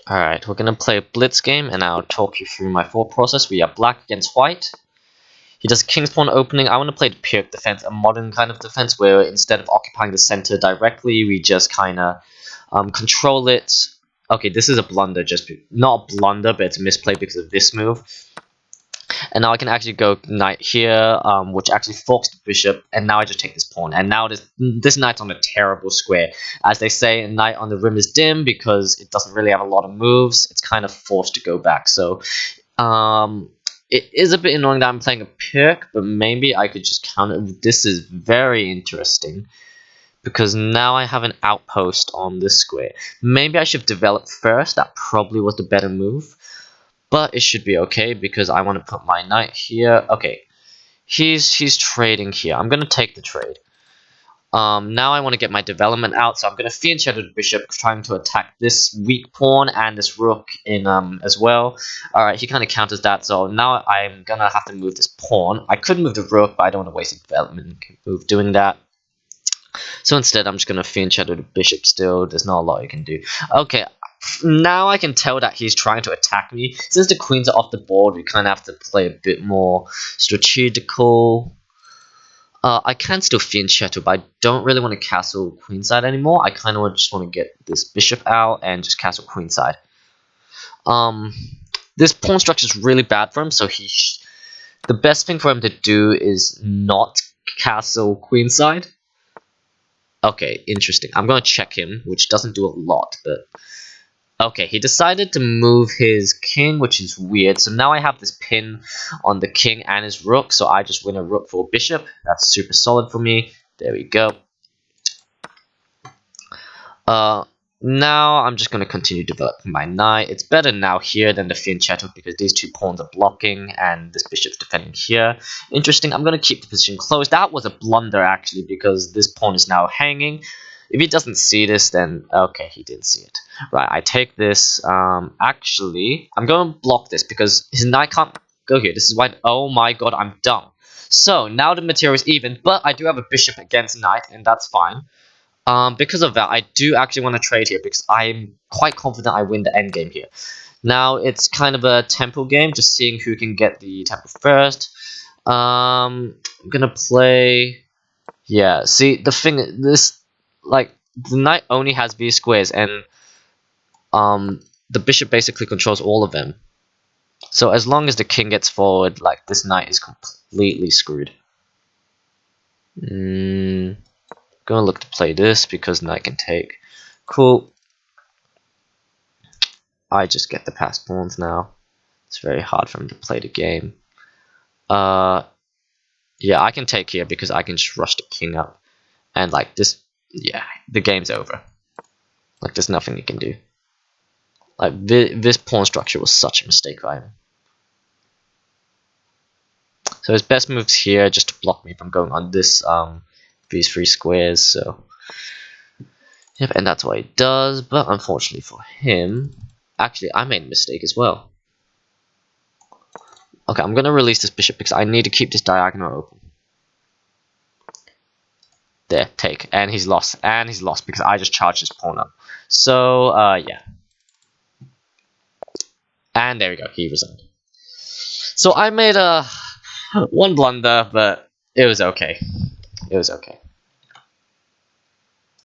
Alright, we're gonna play a blitz game, and I'll talk you through my thought process. We are black against white. He does king's pawn opening. I want to play the Pirc defense, a modern kind of defense where instead of occupying the center directly, we just kind of control it. Okay, this is a blunder, just not a blunder, but it's a misplay because of this move. And now I can actually go knight here, which actually forks the bishop, and now I just take this pawn. And now this knight's on a terrible square. As they say, a knight on the rim is dim because it doesn't really have a lot of moves. It's kind of forced to go back. So it is a bit annoying that I'm playing a Pirc, but maybe I could just counter. This is very interesting because now I have an outpost on this square. Maybe I should develop first. That probably was the better move. But it should be okay because I want to put my knight here. Okay, he's trading here. I'm gonna take the trade. Now I want to get my development out, so I'm gonna fiend shadow the bishop, trying to attack this weak pawn and this rook in as well. All right, he kind of counters that, so now I'm gonna have to move this pawn. I could move the rook, but I don't want to waste a development move doing that. So instead, I'm just gonna fiend shadow the bishop. Still, there's not a lot you can do. Okay. Now I can tell that he's trying to attack me. Since the queens are off the board, we kind of have to play a bit more strategical. I can still fiend shadow, but I don't really want to castle queenside anymore. I kind of just want to get this bishop out and just castle queenside. This pawn structure is really bad for him, so the best thing for him to do is not castle queenside. Okay, interesting. I'm going to check him, which doesn't do a lot, but... Okay, he decided to move his king, which is weird. So now I have this pin on the king and his rook, so I just win a rook for a bishop. That's super solid for me. There we go. Now I'm just going to continue developing my knight. It's better now here than the fianchetto because these two pawns are blocking and this bishop's defending here. Interesting, I'm going to keep the position closed. That was a blunder actually because this pawn is now hanging. If he doesn't see this, then okay, he didn't see it. Right, I take this. Actually, I'm going to block this because his knight can't go here. This is why. Oh my god, I'm dumb. So now the material is even, but I do have a bishop against knight, and that's fine. Because of that, I do actually want to trade here because I'm quite confident I win the endgame here. Now it's kind of a tempo game, just seeing who can get the tempo first. I'm gonna play. Yeah, see the thing. Like the knight only has V squares, and the bishop basically controls all of them. So as long as the king gets forward, like this knight is completely screwed. Gonna look to play this because knight can take. Cool. I just get the passed pawns now. It's very hard for him to play the game. Yeah, I can take here because I can just rush the king up, and like this. Yeah, the game's over. Like, there's nothing you can do. Like, this pawn structure was such a mistake by him. So his best move's here just to block me from going on this these three squares. So yep, and that's what he does. But unfortunately for him, actually I made a mistake as well. Okay, I'm gonna release this bishop because I need to keep this diagonal open. There, take, and he's lost, because I just charged his pawn up. So yeah, and there we go, he resigned. So I made one blunder, but it was okay. It was okay.